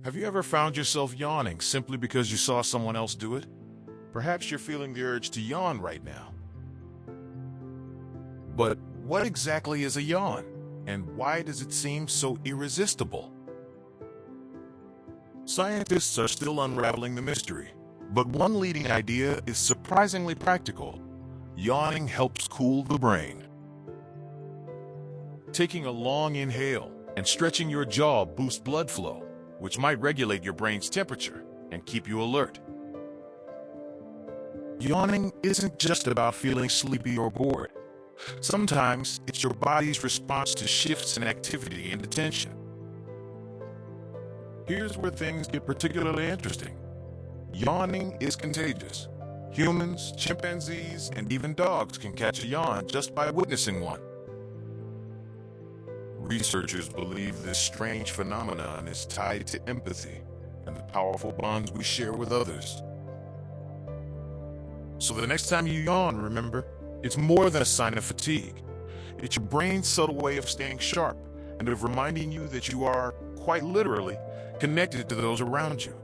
Have you ever found yourself yawning simply because you saw someone else do it? Perhaps you're feeling the urge to yawn right now. But what exactly is a yawn, and why does it seem so irresistible? Scientists are still unraveling the mystery, but one leading idea is surprisingly practical. Yawning helps cool the brain. Taking a long inhale and stretching your jaw boosts blood flow, which might regulate your brain's temperature and keep you alert. Yawning isn't just about feeling sleepy or bored. Sometimes it's your body's response to shifts in activity and attention. Here's where things get particularly interesting. Yawning is contagious. Humans, chimpanzees, and even dogs can catch a yawn just by witnessing one. Researchers believe this strange phenomenon is tied to empathy and the powerful bonds we share with others. So the next time you yawn, remember, it's more than a sign of fatigue. It's your brain's subtle way of staying sharp and of reminding you that you are, quite literally, connected to those around you.